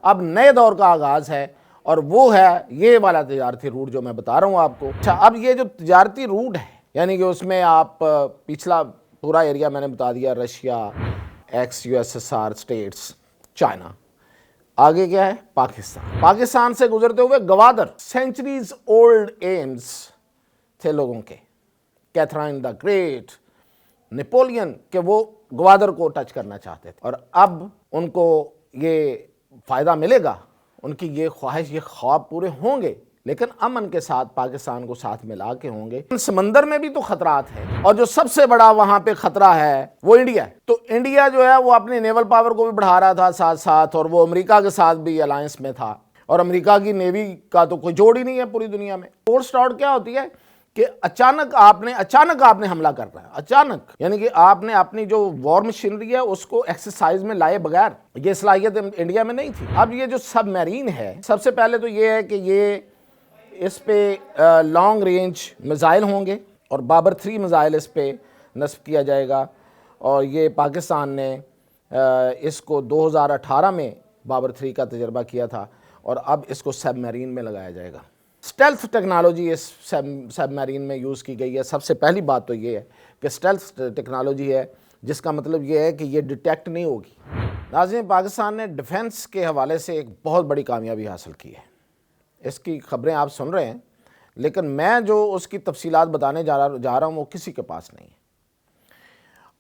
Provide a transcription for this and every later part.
اب نئے دور کا آغاز ہے اور وہ ہے یہ والا تجارتی روٹ جو میں بتا رہا ہوں آپ کو۔ اچھا، اب یہ جو تجارتی روٹ ہے یعنی کہ اس میں آپ پچھلا پورا ایریا میں نے بتا دیا، Russia, ex U S S R states, China, آگے کیا ہے پاکستان۔ پاکستان سے گزرتے ہوئے گوادر، سینچریز اولڈ ایمز تھے لوگوں کے، کیتھرائن دا گریٹ، نیپولین، کہ وہ گوادر کو ٹچ کرنا چاہتے تھے، اور اب ان کو یہ فائدہ ملے گا، ان کی یہ خواہش، یہ خواب پورے ہوں گے، لیکن امن کے ساتھ پاکستان کو ساتھ ملا کے ہوں گے۔ سمندر میں بھی تو خطرات ہیں، اور جو سب سے بڑا وہاں پہ خطرہ ہے وہ انڈیا ہے۔ تو انڈیا جو ہے وہ اپنی نیول پاور کو بھی بڑھا رہا تھا ساتھ ساتھ، اور وہ امریکا کے ساتھ بھی الائنس میں تھا، اور امریکا کی نیوی کا تو کوئی جوڑ ہی نہیں ہے پوری دنیا میں۔ فورس اسٹارٹ کیا ہوتی ہے کہ اچانک آپ نے حملہ کر رہا ہے، اچانک، یعنی کہ آپ نے اپنی جو وار مشینری ہے اس کو ایکسرسائز میں لائے بغیر، یہ صلاحیت انڈیا میں نہیں تھی۔ اب یہ جو سب میرین ہے، سب سے پہلے تو یہ ہے کہ یہ اس پہ لانگ رینج میزائل ہوں گے، اور بابر 3 میزائل اس پہ نصب کیا جائے گا، اور یہ پاکستان نے اس کو 2018 میں بابر 3 کا تجربہ کیا تھا، اور اب اس کو سب میرین میں لگایا جائے گا۔ اسٹیلتھ ٹیکنالوجی اس سب میرین میں یوز کی گئی ہے۔ سب سے پہلی بات تو یہ ہے کہ اسٹیلتھ ٹیکنالوجی ہے، جس کا مطلب یہ ہے کہ یہ ڈیٹیکٹ نہیں ہوگی۔ ناظرین، پاکستان نے ڈیفنس کے حوالے سے ایک بہت بڑی کامیابی حاصل کی ہے، اس کی خبریں آپ سن رہے ہیں، لیکن میں جو اس کی تفصیلات بتانے جا رہا ہوں وہ کسی کے پاس نہیں ہے،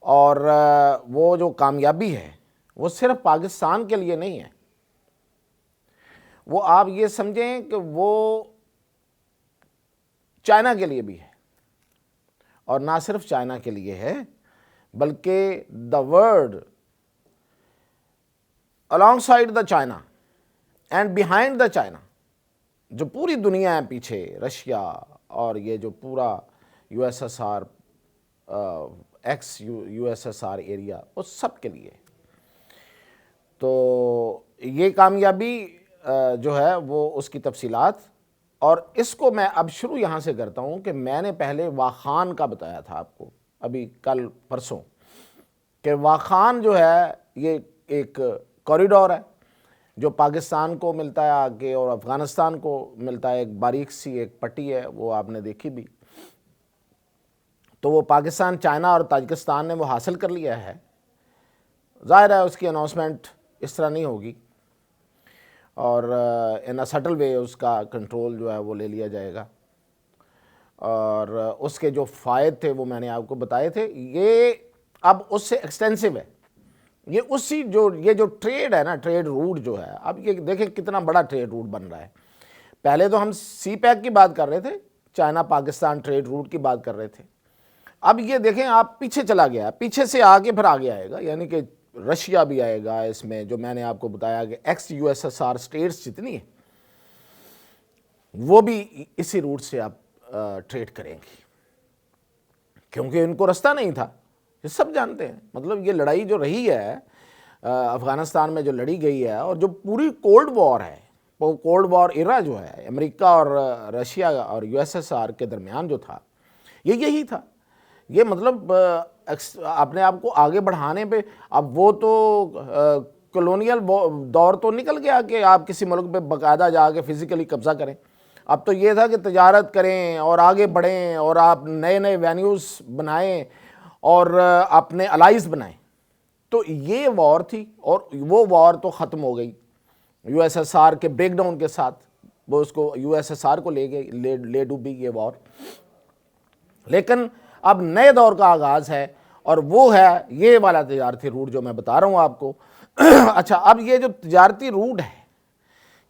اور وہ جو کامیابی ہے وہ صرف پاکستان کے لیے نہیں ہے، وہ آپ یہ سمجھیں کہ وہ چائنا کے لیے بھی ہے، اور نہ صرف چائنا کے لیے ہے بلکہ the world along side the China and behind the China, جو پوری دنیا ہے پیچھے، رشیا اور یہ جو پورا U S S R, ex U S S R area, اس سب کے لیے۔ تو یہ کامیابی جو ہے وہ اس کی تفصیلات، اور اس کو میں اب شروع یہاں سے کرتا ہوں کہ میں نے پہلے واخان کا بتایا تھا آپ کو ابھی کل پرسوں، کہ واخان جو ہے یہ ایک کوریڈور ہے جو پاکستان کو ملتا ہے آگے اور افغانستان کو ملتا ہے، ایک باریک سی ایک پٹی ہے، وہ آپ نے دیکھی بھی۔ تو وہ پاکستان، چائنا اور تاجکستان نے وہ حاصل کر لیا ہے۔ ظاہر ہے اس کی اناؤنسمنٹ اس طرح نہیں ہوگی، اور ان اے سٹل وے اس کا کنٹرول جو ہے وہ لے لیا جائے گا، اور اس کے جو فائد تھے وہ میں نے آپ کو بتائے تھے۔ یہ اب اس سے ایکسٹینسو ہے، یہ جو ٹریڈ ہے نا، ٹریڈ روٹ جو ہے، اب یہ دیکھیں کتنا بڑا ٹریڈ روٹ بن رہا ہے۔ پہلے تو ہم سی پیک کی بات کر رہے تھے، چائنا پاکستان ٹریڈ روٹ کی بات کر رہے تھے، اب یہ دیکھیں آپ پیچھے چلا گیا، پیچھے سے آگے پھر آگے آئے گا، یعنی کہ رشیا بھی آئے گا اس میں، جو میں نے آپ کو بتایا کہ ex U S S R states جتنی ہیں وہ بھی اسی روٹ سے آپ ٹریڈ کریں گی، کیونکہ ان کو رستہ نہیں تھا، یہ سب جانتے ہیں۔ مطلب یہ لڑائی جو رہی ہے افغانستان میں، جو لڑی گئی ہے، اور جو پوری کولڈ وار ہے، وہ کولڈ وار ایرا جو ہے امریکہ اور رشیا اور یو ایس ایس آر کے درمیان جو تھا، یہی تھا۔ یہ مطلب اپنے آپ کو آگے بڑھانے پہ، اب وہ تو کلونیل دور تو نکل گیا کہ آپ کسی ملک پہ باقاعدہ جا کے فزیکلی قبضہ کریں، اب تو یہ تھا کہ تجارت کریں اور آگے بڑھیں، اور آپ نئے نئے وینیوز بنائیں اور اپنے الائز بنائیں۔ تو یہ وار تھی، اور وہ وار تو ختم ہو گئی یو ایس ایس آر کے بریک ڈاؤن کے ساتھ، وہ اس کو یو ایس ایس آر کو لے ڈوبی یہ وار۔ لیکن اب نئے دور کا آغاز ہے، اور وہ ہے یہ والا تجارتی روٹ جو میں بتا رہا ہوں آپ کو۔ اچھا، اب یہ جو تجارتی روٹ ہے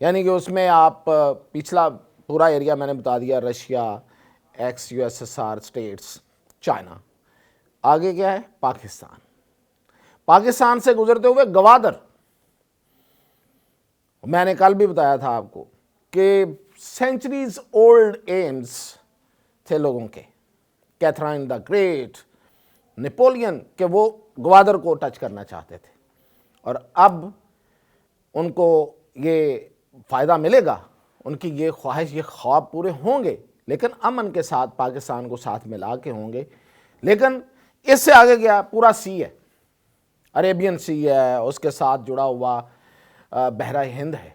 یعنی کہ اس میں آپ پچھلا پورا ایریا میں نے بتا دیا، Russia, ex U S S R states, China, آگے کیا ہے پاکستان۔ پاکستان سے گزرتے ہوئے گوادر، میں نے کل بھی بتایا تھا آپ کو کہ سینچریز اولڈ ایمز تھے لوگوں کے، کیتھرائن دا گریٹ، نیپولین، کہ وہ گوادر کو ٹچ کرنا چاہتے تھے، اور اب ان کو یہ فائدہ ملے گا، ان کی یہ خواہش، یہ خواب پورے ہوں گے، لیکن امن کے ساتھ پاکستان کو ساتھ ملا کے ہوں گے۔ لیکن اس سے آگے گیا پورا سی ہے، عریبین سی ہے، اس کے ساتھ جڑا ہوا بحرہ ہند ہے.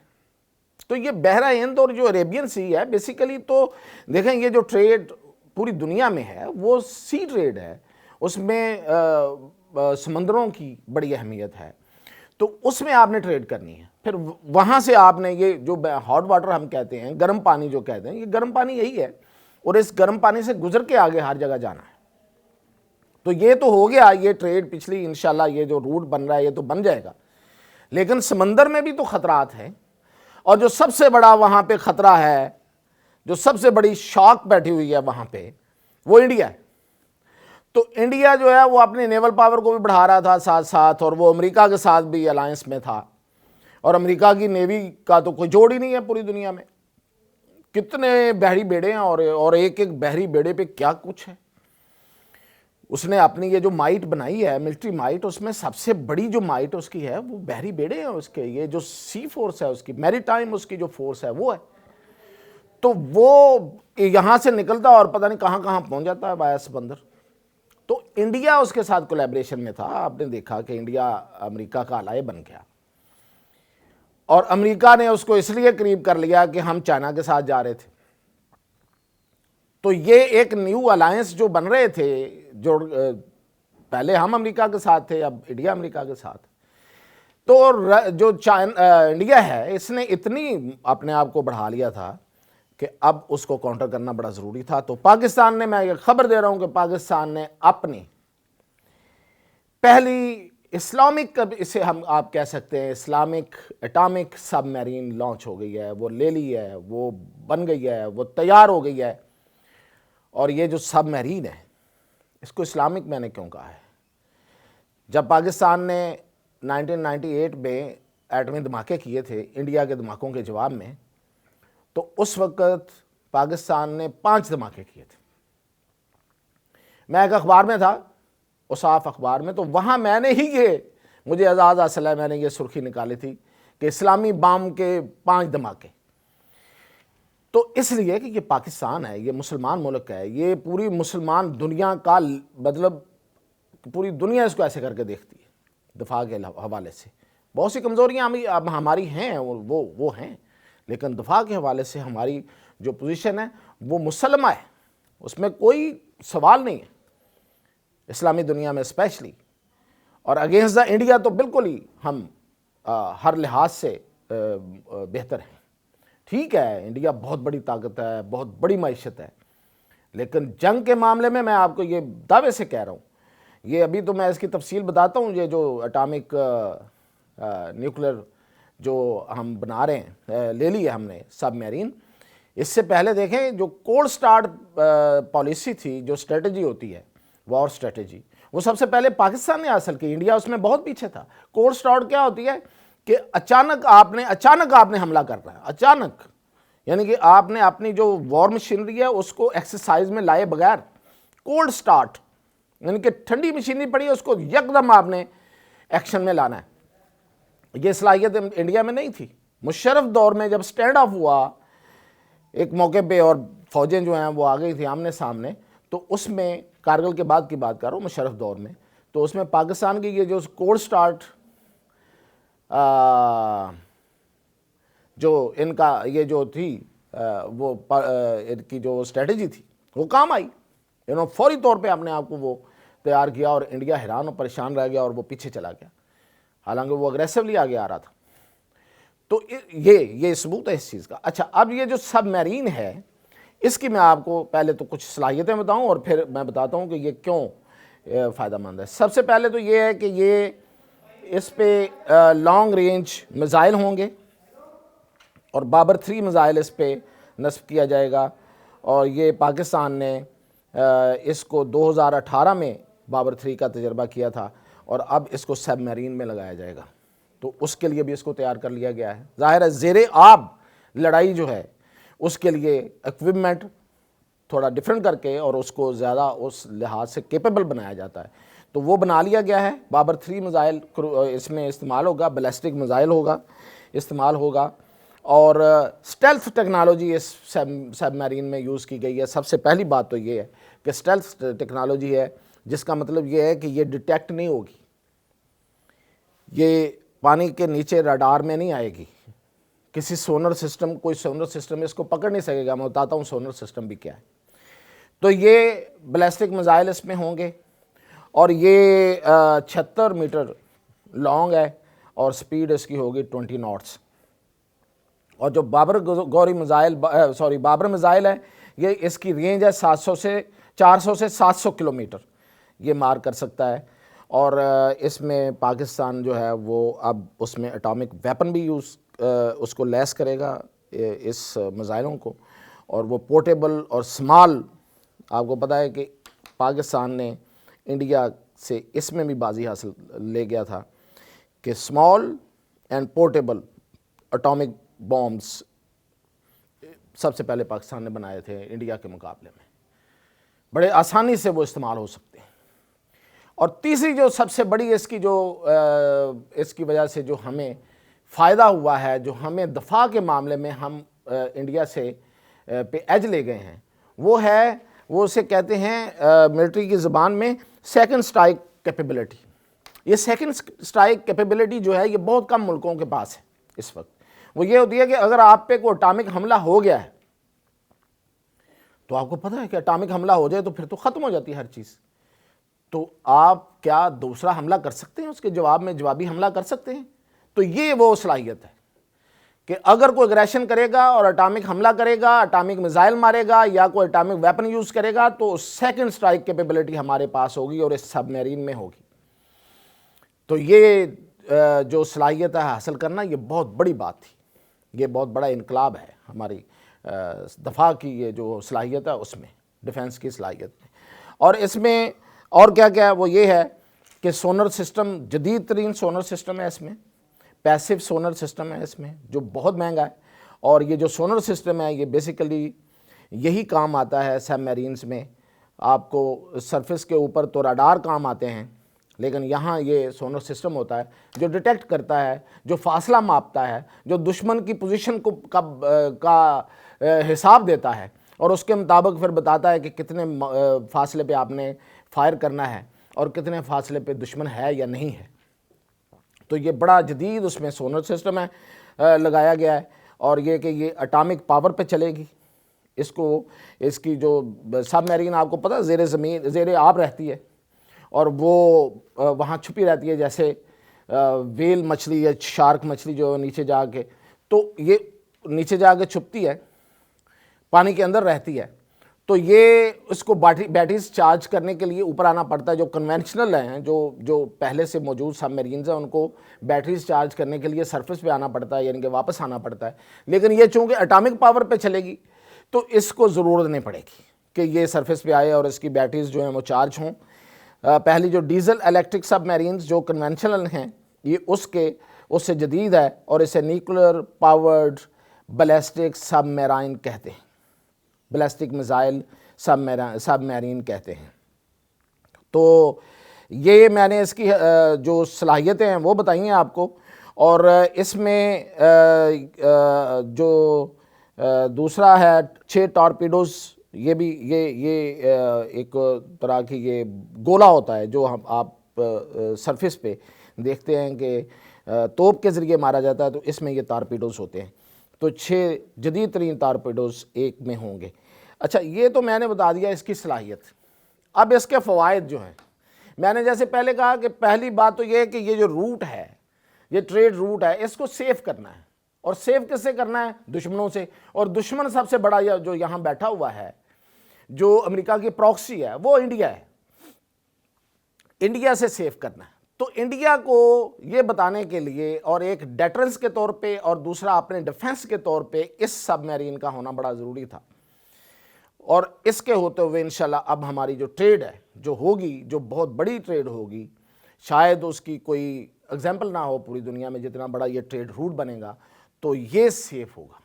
تو یہ بحرہ ہند اور جو عریبین سی ہے بیسیکلی تو دیکھیں یہ جو ٹریڈ پوری دنیا میں ہے وہ سی ٹریڈ ہے, اس میں سمندروں کی بڑی اہمیت ہے, تو اس میں آپ نے ٹریڈ کرنی ہے. پھر وہاں سے آپ نے یہ جو ہاٹ واٹر ہم کہتے ہیں, گرم پانی جو کہتے ہیں, یہ گرم پانی یہی ہے, اور اس گرم پانی سے گزر کے آگے ہر جگہ جانا ہے. تو یہ تو ہو گیا یہ ٹریڈ پچھلی, انشاءاللہ یہ جو روٹ بن رہا ہے یہ تو بن جائے گا, لیکن سمندر میں بھی تو خطرات ہیں, اور جو سب سے بڑا وہاں پہ خطرہ ہے, جو سب سے بڑی شاک بیٹھی ہوئی ہے وہاں پہ, وہ انڈیا ہے. تو انڈیا جو ہے وہ اپنی نیول پاور کو بھی بڑھا رہا تھا ساتھ ساتھ, اور وہ امریکہ کے ساتھ بھی الائنس میں تھا, اور امریکہ کی نیوی کا تو کوئی جوڑ ہی نہیں ہے پوری دنیا میں. کتنے بحری بیڑے ہیں, اور ایک ایک بحری بیڑے پہ کیا کچھ ہے. اس نے اپنی یہ جو مائٹ بنائی ہے ملٹری مائٹ, اس میں سب سے بڑی جو مائٹ اس کی ہے وہ بحری بیڑے ہیں اس کے. یہ جو سی فورس ہے اس کی, میری ٹائم اس کی جو فورس ہے وہ ہے, تو وہ یہاں سے نکلتا اور پتہ نہیں کہاں کہاں پہنچ جاتا ہے بایا سمندر. تو انڈیا اس کے ساتھ کولیبریشن میں تھا. آپ نے دیکھا کہ انڈیا امریکہ کا الائے بن گیا, اور امریکہ نے اس کو اس لیے قریب کر لیا کہ ہم چائنا کے ساتھ جا رہے تھے. تو یہ ایک نیو الائنس جو بن رہے تھے, جو پہلے ہم امریکہ کے ساتھ تھے, اب انڈیا امریکہ کے ساتھ. تو جو انڈیا ہے اس نے اتنی اپنے آپ کو بڑھا لیا تھا کہ اب اس کو کاؤنٹر کرنا بڑا ضروری تھا. تو پاکستان نے, میں یہ خبر دے رہا ہوں کہ پاکستان نے اپنی پہلی اسلامک, اسے ہم آپ کہہ سکتے ہیں اسلامک اٹامک سب میرین لانچ ہو گئی ہے, وہ لے لی ہے, وہ بن گئی ہے, وہ تیار ہو گئی ہے. اور یہ جو سب میرین ہے اس کو اسلامک میں نے کیوں کہا ہے, جب پاکستان نے 1998 میں ایٹمی دھماکے کیے تھے انڈیا کے دھماکوں کے جواب میں, تو اس وقت پاکستان نے 5 دھماکے کیے تھے. میں ایک اخبار میں تھا, اصاف اخبار میں, تو وہاں میں نے ہی یہ, مجھے اعزاز حاصل ہے, میں نے یہ سرخی نکالی تھی کہ اسلامی بام کے 5 دھماکے. تو اس لیے کہ یہ پاکستان ہے, یہ مسلمان ملک ہے, یہ پوری مسلمان دنیا کا, مطلب پوری دنیا اس کو ایسے کر کے دیکھتی ہے دفاع کے حوالے سے. بہت سی کمزوریاں ہماری ہیں, وہ ہیں, لیکن دفاع کے حوالے سے ہماری جو پوزیشن ہے وہ مسلمہ ہے, اس میں کوئی سوال نہیں ہے, اسلامی دنیا میں اسپیشلی. اور اگینسٹ دا انڈیا تو بالکل ہی ہم ہر لحاظ سے بہتر ہیں. ٹھیک ہے انڈیا بہت بڑی طاقت ہے, بہت بڑی معیشت ہے, لیکن جنگ کے معاملے میں آپ کو یہ دعوے سے کہہ رہا ہوں, یہ ابھی تو میں اس کی تفصیل بتاتا ہوں. یہ جو اٹامک نیوکلر جو ہم بنا رہے ہیں, لے لی ہے ہم نے سب میرین, اس سے پہلے دیکھیں جو کولڈ سٹارٹ پالیسی تھی, جو اسٹریٹجی ہوتی ہے وار اسٹریٹجی, وہ سب سے پہلے پاکستان نے حاصل کی, انڈیا اس میں بہت پیچھے تھا. کولڈ سٹارٹ کیا ہوتی ہے کہ اچانک آپ نے حملہ کرنا ہے, اچانک, یعنی کہ آپ نے اپنی جو وار مشینری ہے اس کو ایکسرسائز میں لائے بغیر, کولڈ سٹارٹ یعنی کہ ٹھنڈی مشینری پڑی ہے اس کو یکدم آپ نے ایکشن میں لانا ہے. یہ صلاحیت انڈیا میں نہیں تھی. مشرف دور میں جب سٹینڈ آف ہوا ایک موقع پہ اور فوجیں جو ہیں وہ آ گئی تھی آمنے سامنے, تو اس میں کارگل کے بعد کی بات کر رہا ہوں, مشرف دور میں, تو اس میں پاکستان کی یہ جو کولڈ سٹارٹ جو ان کا یہ جو تھی وہ ان کی جو اسٹریٹجی تھی وہ کام آئی. انہوں نے فوری طور پہ اپنے آپ کو وہ تیار کیا, اور انڈیا حیران اور پریشان رہ گیا اور وہ پیچھے چلا گیا, حالانکہ وہ اگریسولی آگے آ رہا تھا. تو یہ ثبوت ہے اس چیز کا. اچھا, اب یہ جو سب میرین ہے اس کی میں آپ کو پہلے تو کچھ صلاحیتیں بتاؤں اور پھر میں بتاتا ہوں کہ یہ کیوں فائدہ مند ہے. سب سے پہلے تو یہ ہے کہ یہ اس پہ لانگ رینج میزائل ہوں گے, اور بابر 3 میزائل اس پہ نصب کیا جائے گا, اور یہ پاکستان نے اس کو 2018 میں بابر 3 کا تجربہ کیا تھا, اور اب اس کو سب میرین میں لگایا جائے گا. تو اس کے لیے بھی اس کو تیار کر لیا گیا ہے. ظاہر ہے زیر آب لڑائی جو ہے اس کے لیے ایکوپمنٹ تھوڑا ڈیفرنٹ کر کے اور اس کو زیادہ اس لحاظ سے کیپیبل بنایا جاتا ہے, تو وہ بنا لیا گیا ہے. بابر 3 میزائل اس میں استعمال ہوگا, بیلسٹک میزائل ہوگا استعمال ہوگا, اور سٹیلتھ ٹیکنالوجی اس سب میرین میں یوز کی گئی ہے. سب سے پہلی بات تو یہ ہے کہ سٹیلتھ ٹیکنالوجی ہے, جس کا مطلب یہ ہے کہ یہ ڈیٹیکٹ نہیں ہوگی, یہ پانی کے نیچے رڈار میں نہیں آئے گی، کسی سونر سسٹم، کوئی سونر سسٹم اس کو پکڑ نہیں سکے گا. میں بتاتا ہوں سونر سسٹم بھی کیا ہے. تو یہ بیلسٹک میزائل اس میں ہوں گے، اور یہ 76 میٹر لانگ ہے، اور سپیڈ اس کی ہوگی 20 ناٹس. اور جو بابر میزائل ہے، یہ اس کی رینج ہے 400 سے 700 کلومیٹر یہ مار کر سکتا ہے. اور اس میں پاکستان جو ہے وہ اب اس میں اٹامک ویپن بھی اس کو لیس کرے گا اس میزائلوں کو. اور وہ پورٹیبل اور سمال، آپ کو پتہ ہے کہ پاکستان نے انڈیا سے اس میں بھی بازی حاصل لے گیا تھا کہ small and portable atomic bombs سب سے پہلے پاکستان نے بنائے تھے انڈیا کے مقابلے میں. بڑے آسانی سے وہ استعمال ہو سکتے ہیں. اور تیسری جو سب سے بڑی اس کی وجہ سے جو ہمیں فائدہ ہوا ہے، جو ہمیں دفاع کے معاملے میں ہم انڈیا سے پہ ایج لے گئے ہیں، وہ اسے کہتے ہیں ملٹری کی زبان میں سیکنڈ سٹرائک کیپیبلٹی. یہ سیکنڈ سٹرائک کیپیبلٹی جو ہے یہ بہت کم ملکوں کے پاس ہے اس وقت. وہ یہ ہوتی ہے کہ اگر آپ پہ کوئی اٹامک حملہ ہو گیا ہے تو آپ کو پتہ ہے کہ اٹامک حملہ ہو جائے تو پھر تو ختم ہو جاتی ہے ہر چیز. تو آپ کیا دوسرا حملہ کر سکتے ہیں، اس کے جواب میں جوابی حملہ کر سکتے ہیں. تو یہ وہ صلاحیت ہے کہ اگر کوئی اگریشن کرے گا اور اٹامک حملہ کرے گا، اٹامک میزائل مارے گا یا کوئی اٹامک ویپن یوز کرے گا، تو سیکنڈ سٹرائک کیپیبلٹی ہمارے پاس ہوگی اور اس سب میرین میں ہوگی. تو یہ جو صلاحیت ہے حاصل کرنا، یہ بہت بڑی بات تھی. یہ بہت بڑا انقلاب ہے ہماری دفاع کی، یہ جو صلاحیت ہے اس میں، ڈیفنس کی صلاحیت میں. اور اس میں اور کیا کیا ہے، وہ یہ ہے کہ سونر سسٹم، جدید ترین سونر سسٹم ہے اس میں، پیسو سونر سسٹم ہے اس میں جو بہت مہنگا ہے. اور یہ جو سونر سسٹم ہے یہ بیسیکلی یہی کام آتا ہے سب میرینز میں. آپ کو سرفس کے اوپر تو راڈار کام آتے ہیں، لیکن یہاں یہ سونر سسٹم ہوتا ہے جو ڈیٹیکٹ کرتا ہے، جو فاصلہ ماپتا ہے، جو دشمن کی پوزیشن کا حساب دیتا ہے، اور اس کے مطابق پھر بتاتا ہے کہ کتنے فاصلے پہ آپ نے فائر کرنا ہے اور کتنے فاصلے پہ دشمن ہے یا نہیں ہے. تو یہ بڑا جدید اس میں سونر سسٹم ہے لگایا گیا ہے. اور یہ کہ یہ اٹامک پاور پہ چلے گی. اس کی جو سب میرین آپ کو پتہ زیر زمین، زیر آب رہتی ہے، اور وہ وہاں چھپی رہتی ہے جیسے ویل مچھلی یا شارک مچھلی جو نیچے جا کے، تو یہ نیچے جا کے چھپتی ہے، پانی کے اندر رہتی ہے. تو یہ اس کو بیٹریز چارج کرنے کے لیے اوپر آنا پڑتا ہے. جو کنونشنل ہیں، جو پہلے سے موجود سب میرینز ہیں، ان کو بیٹریز چارج کرنے کے لیے سرفس پہ آنا پڑتا ہے، یعنی کہ واپس آنا پڑتا ہے. لیکن یہ چونکہ اٹامک پاور پہ چلے گی تو اس کو ضرورت نہیں پڑے گی کہ یہ سرفس پہ آئے اور اس کی بیٹریز جو ہیں وہ چارج ہوں. پہلی جو ڈیزل الیکٹرک سب میرینز جو کنونشنل ہیں، یہ اس سے جدید ہے، اور اسے نیوکلر پاورڈ بیلسٹک سب میرائن کہتے ہیں، بیلسٹک میزائل سب میرین کہتے ہیں. تو یہ میں نے اس کی جو صلاحیتیں ہیں وہ بتائی ہیں آپ کو. اور اس میں جو دوسرا ہے 6 ٹارپیڈوز، یہ بھی یہ ایک طرح کی یہ گولہ ہوتا ہے جو آپ سرفس پہ دیکھتے ہیں کہ توپ کے ذریعے مارا جاتا ہے، تو اس میں یہ ٹارپیڈوز ہوتے ہیں. تو 6 جدید ترین ٹارپیڈوز ایک میں ہوں گے. اچھا، یہ تو میں نے بتا دیا اس کی صلاحیت. اب اس کے فوائد جو ہیں، میں نے جیسے پہلے کہا کہ پہلی بات تو یہ ہے کہ یہ جو روٹ ہے، یہ ٹریڈ روٹ ہے، اس کو سیف کرنا ہے. اور سیف کس سے کرنا ہے؟ دشمنوں سے. اور دشمن سب سے بڑا جو یہاں بیٹھا ہوا ہے، جو امریکہ کی پروکسی ہے، وہ انڈیا ہے. انڈیا سے سیف کرنا ہے. تو انڈیا کو یہ بتانے کے لیے، اور ایک ڈیٹرنس کے طور پہ اور دوسرا اپنے ڈیفنس کے طور پہ، اس سب میرین کا ہونا بڑا ضروری تھا. اور اس کے ہوتے ہوئے انشاءاللہ اب ہماری جو ٹریڈ ہے جو ہوگی، جو بہت بڑی ٹریڈ ہوگی، شاید اس کی کوئی ایگزامپل نہ ہو پوری دنیا میں، جتنا بڑا یہ ٹریڈ روٹ بنے گا تو یہ سیف ہوگا.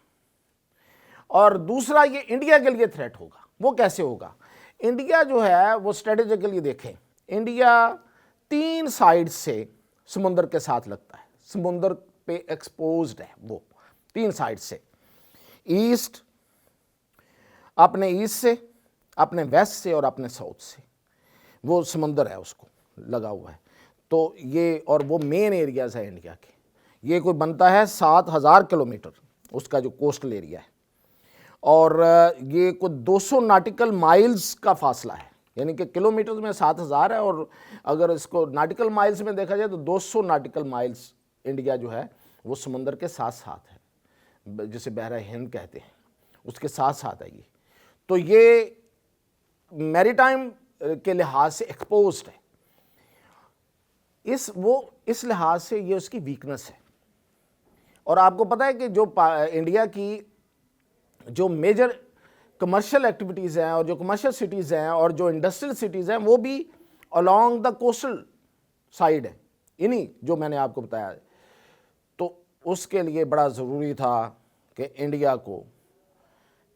اور دوسرا یہ انڈیا کے لیے تھریٹ ہوگا. وہ کیسے ہوگا؟ انڈیا جو ہے وہ اسٹریٹجیکلی دیکھیں، انڈیا 3 سائڈ سے سمندر کے ساتھ لگتا ہے، سمندر پہ ایکسپوزڈ ہے. وہ 3 سائڈ سے، ایسٹ، اپنے ایسٹ سے، اپنے ویسٹ سے، اور اپنے ساؤتھ سے، وہ سمندر ہے اس کو لگا ہوا ہے. تو یہ، اور وہ مین ایریاز ہے انڈیا کے. یہ کوئی بنتا ہے 7,000 کلومیٹر اس کا جو کوسٹل ایریا ہے، اور یہ کوئی 200 ناٹیکل مائلز کا فاصلہ ہے، یعنی کہ کلومیٹرز میں 7,000 ہے، اور اگر اس کو ناٹیکل مائلز میں دیکھا جائے تو 200 ناٹیکل مائلز انڈیا جو ہے وہ سمندر کے ساتھ ساتھ ہے، جسے بحرہ ہند کہتے ہیں، اس کے ساتھ ساتھ ہے یہ. تو یہ میری ٹائم کے لحاظ سے ایکسپوزڈ ہے. اس لحاظ سے یہ اس کی ویکنس ہے. اور آپ کو پتہ ہے کہ جو انڈیا کی جو میجر کمرشل ایکٹیویٹیز ہیں اور جو کمرشل سٹیز ہیں اور جو انڈسٹریل سٹیز ہیں وہ بھی along دا کوسٹل سائڈ ہیں، انہی جو میں نے آپ کو بتایا. تو اس کے لیے بڑا ضروری تھا کہ انڈیا کو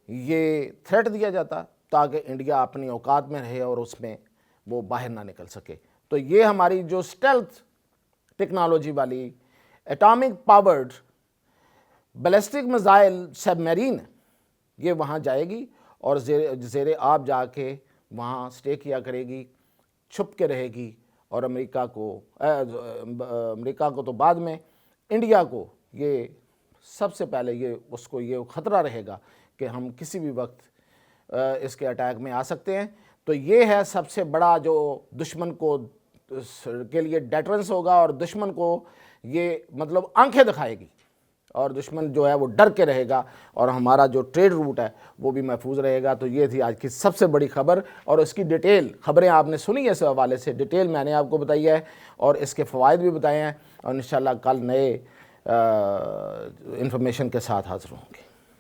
یہ تھریٹ دیا جاتا تاکہ انڈیا اپنی اوقات میں رہے اور اس میں وہ باہر نہ نکل سکے. تو یہ ہماری جو اسٹیلتھ ٹیکنالوجی والی ایٹامک پاورڈ بیلسٹک میزائل سب میرین یہ وہاں جائے گی اور زیر آب جا کے وہاں سٹے کیا کرے گی، چھپ کے رہے گی، اور امریکہ کو تو بعد میں، انڈیا کو یہ سب سے پہلے اس کو یہ خطرہ رہے گا کہ ہم کسی بھی وقت اس کے اٹیک میں آ سکتے ہیں. تو یہ ہے سب سے بڑا جو دشمن کو کے لیے ڈیٹرنس ہوگا، اور دشمن کو یہ مطلب آنکھیں دکھائے گی، اور دشمن جو ہے وہ ڈر کے رہے گا، اور ہمارا جو ٹریڈ روٹ ہے وہ بھی محفوظ رہے گا. تو یہ تھی آج کی سب سے بڑی خبر، اور اس کی ڈیٹیل خبریں آپ نے سنی ہے، اس حوالے سے ڈیٹیل میں نے آپ کو بتائی ہے اور اس کے فوائد بھی بتائے ہیں، اور انشاءاللہ کل نئے انفارمیشن کے ساتھ حاضر ہوں گے.